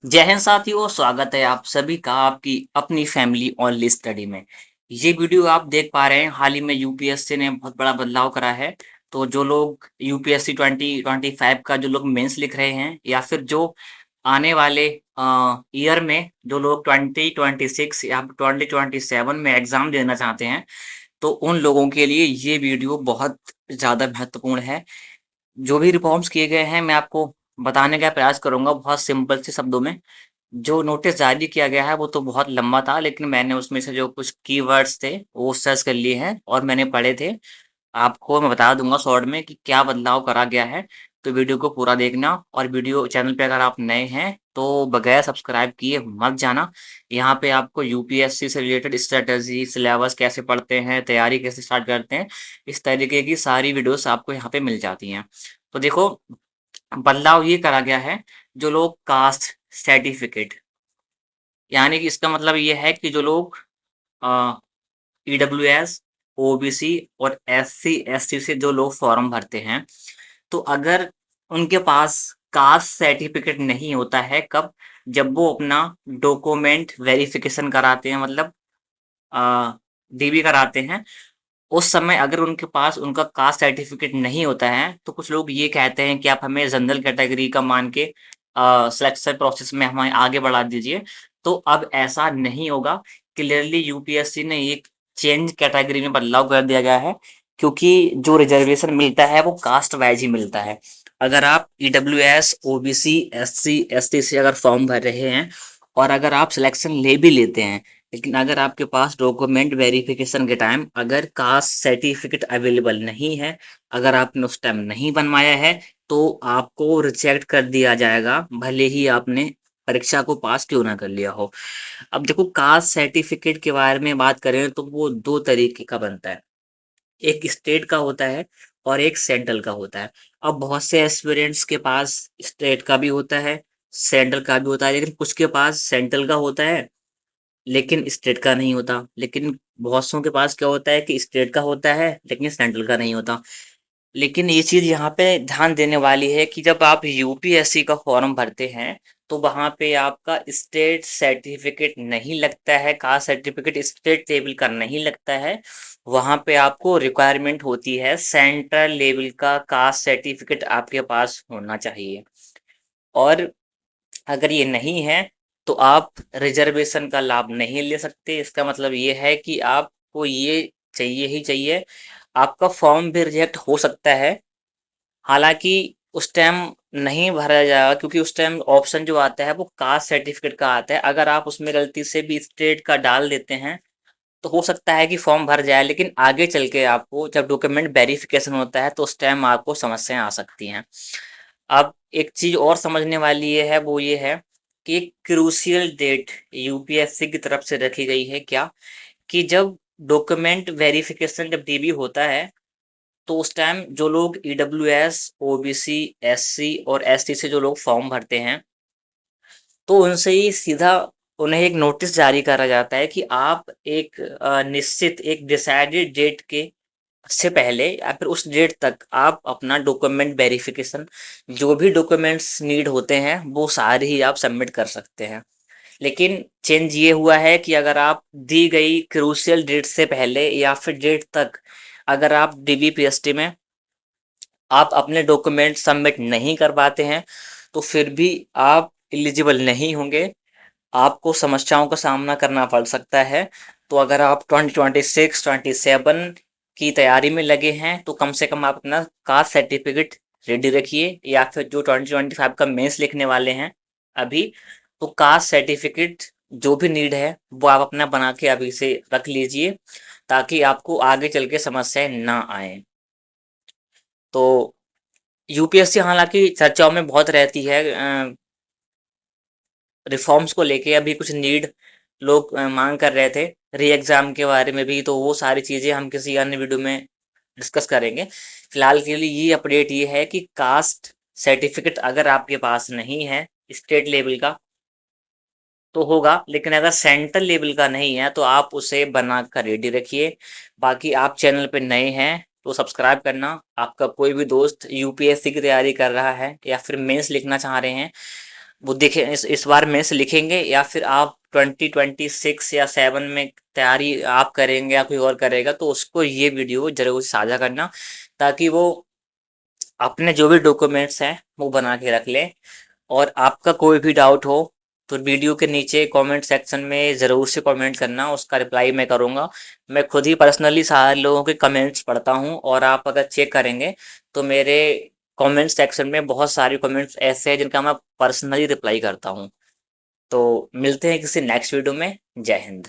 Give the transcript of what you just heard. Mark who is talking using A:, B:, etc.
A: जय हिंद साथियों, स्वागत है आप सभी का आपकी अपनी फैमिली ओनली स्टडी में। ये वीडियो आप देख पा रहे हैं, हाल ही में यूपीएससी ने बहुत बड़ा बदलाव करा है। तो जो लोग यूपीएससी 2025 का जो लोग मेंस लिख रहे हैं या फिर जो आने वाले ईयर में जो लोग 2026 या 2027 में एग्जाम देना चाहते हैं, तो उन लोगों के लिए ये वीडियो बहुत ज़्यादा महत्वपूर्ण है। जो भी रिफॉर्म्स किए गए हैं, मैं आपको बताने का प्रयास करूँगा बहुत सिंपल से शब्दों में। जो नोटिस जारी किया गया है वो तो बहुत लंबा था, लेकिन मैंने उसमें से जो कुछ कीवर्ड्स थे वो सर्च कर लिए हैं और मैंने पढ़े थे। आपको मैं बता दूंगा शॉर्ट में कि क्या बदलाव करा गया है। तो वीडियो को पूरा देखना, और वीडियो चैनल पे अगर आप नए हैं तो बगैर सब्सक्राइब किए मत जाना। यहाँ पे आपको यूपीएससी से रिलेटेड स्ट्रेटजी, सिलेबस कैसे पढ़ते हैं, तैयारी कैसे स्टार्ट करते हैं, इस तरीके की सारी वीडियोस आपको यहाँ पे मिल जाती हैं। तो देखो, बदलाव ये करा गया है, जो लोग कास्ट सर्टिफिकेट, यानी कि इसका मतलब ये है कि जो लोग ईडब्ल्यूएस, ओबीसी और एससी एसटी से जो लोग फॉर्म भरते हैं, तो अगर उनके पास कास्ट सर्टिफिकेट नहीं होता है, कब? जब वो अपना डॉक्यूमेंट वेरिफिकेशन कराते हैं, मतलब डीबी कराते हैं, उस समय अगर उनके पास उनका कास्ट सर्टिफिकेट नहीं होता है, तो कुछ लोग ये कहते हैं कि आप हमें जनरल कैटेगरी का मान के सिलेक्शन प्रोसेस में हमें आगे बढ़ा दीजिए। तो अब ऐसा नहीं होगा। क्लियरली यूपीएससी ने एक चेंज कैटेगरी में बदलाव कर दिया गया है, क्योंकि जो रिजर्वेशन मिलता है वो कास्ट वाइज ही मिलता है। अगर आप ईडब्ल्यूएस, ओबीसी, एससी, एसटी से अगर फॉर्म भर रहे हैं और अगर आप सिलेक्शन ले भी लेते हैं, लेकिन अगर आपके पास डॉक्यूमेंट वेरिफिकेशन के टाइम अगर कास्ट सर्टिफिकेट अवेलेबल नहीं है, अगर आपने उस टाइम नहीं बनवाया है, तो आपको रिजेक्ट कर दिया जाएगा, भले ही आपने परीक्षा को पास क्यों ना कर लिया हो। अब देखो, कास्ट सर्टिफिकेट के बारे में बात करें तो वो दो तरीके का बनता है। एक स्टेट का होता है और एक सेंट्रल का होता है। अब बहुत से एस्पिरेंट्स के पास स्टेट का भी होता है, सेंट्रल का भी होता है, लेकिन कुछ के पास सेंट्रल का होता है लेकिन स्टेट का नहीं होता। लेकिन बहुत सौ के पास क्या होता है कि स्टेट का होता है लेकिन सेंट्रल का नहीं होता। लेकिन ये चीज़ यहाँ पे ध्यान देने वाली है कि जब आप यूपीएससी का फॉर्म भरते हैं, तो वहाँ पे आपका स्टेट सर्टिफिकेट नहीं लगता है, कास्ट सर्टिफिकेट स्टेट लेवल का नहीं लगता है। वहाँ पे आपको रिक्वायरमेंट होती है सेंट्रल लेवल का कास्ट सर्टिफिकेट आपके पास होना चाहिए। और अगर ये नहीं है, तो आप रिजर्वेशन का लाभ नहीं ले सकते। इसका मतलब ये है कि आपको ये चाहिए ही चाहिए। आपका फॉर्म भी रिजेक्ट हो सकता है, हालांकि उस टाइम नहीं भरा जाएगा, क्योंकि उस टाइम ऑप्शन जो आता है वो कास्ट सर्टिफिकेट का आता है। अगर आप उसमें गलती से भी स्टेट का डाल देते हैं, तो हो सकता है कि फॉर्म भर जाए, लेकिन आगे चल के आपको जब डॉक्यूमेंट वेरिफिकेशन होता है तो उस टाइम आपको समस्याएं आ सकती हैं। अब एक चीज और समझने वाली ये है, वो ये है कि एक क्रूशियल डेट यूपीएससी की तरफ से रखी गई है, क्या? कि जब डॉक्यूमेंट वेरिफिकेशन जब डीबी होता है, तो उस टाइम जो लोग ईडब्ल्यूएस, ओबीसी, एससी और एसटी से जो लोग फॉर्म भरते हैं, तो उनसे ही सीधा उन्हें एक नोटिस जारी करा जाता है कि आप एक निश्चित एक डिसाइडेड डेट के से पहले या फिर उस डेट तक आप अपना डॉक्यूमेंट वेरिफिकेशन, जो भी डॉक्यूमेंट्स नीड होते हैं वो सारे ही आप सबमिट कर सकते हैं। लेकिन चेंज ये हुआ है कि अगर आप दी गई क्रूशियल डेट से पहले या फिर डेट तक अगर आप डीबीपीएसटी में आप अपने डॉक्यूमेंट सबमिट नहीं कर पाते हैं, तो फिर भी आप एलिजिबल नहीं होंगे, आपको समस्याओं का सामना करना पड़ सकता है। तो अगर आप 2026 27 की तैयारी में लगे हैं, तो कम से कम आप अपना कास्ट सर्टिफिकेट रेडी रखिए, या फिर जो 2025 का मेंस लिखने वाले हैं अभी, तो कास्ट सर्टिफिकेट जो भी नीड है वो आप अपना बना के अभी से रख लीजिए, ताकि आपको आगे चल के समस्याएं ना आए। तो यूपीएससी हालांकि चर्चाओं में बहुत रहती है, रिफॉर्म्स को लेके अभी कुछ नीड लोग मांग कर रहे थे, री एग्जाम के बारे में भी, तो वो सारी चीजें हम किसी अन्य वीडियो में डिस्कस करेंगे। फिलहाल के लिए ये अपडेट ये है कि कास्ट सर्टिफिकेट अगर आपके पास नहीं है स्टेट लेवल का तो होगा, लेकिन अगर सेंट्रल लेवल का नहीं है तो आप उसे बना कर रेडी रखिए। बाकी आप चैनल पे नए हैं तो सब्सक्राइब करना। आपका कोई भी दोस्त यूपीएससी की तैयारी कर रहा है या फिर मेंस लिखना चाह रहे हैं, वो देखें, इस बार मेंस लिखेंगे या फिर आप 2026 या 7 में तैयारी आप करेंगे या कोई और करेगा, तो उसको ये वीडियो जरूर साझा करना, ताकि वो अपने जो भी डॉक्यूमेंट्स हैं वो बना के रख ले। और आपका कोई भी डाउट हो तो वीडियो के नीचे कमेंट सेक्शन में ज़रूर से कमेंट करना, उसका रिप्लाई मैं करूँगा। मैं खुद ही पर्सनली सारे लोगों के कमेंट्स पढ़ता हूँ, और आप अगर चेक करेंगे तो मेरे कमेंट सेक्शन में बहुत सारे कमेंट्स ऐसे हैं जिनका मैं पर्सनली रिप्लाई करता हूँ। तो मिलते हैं किसी नेक्स्ट वीडियो में। जय हिंद।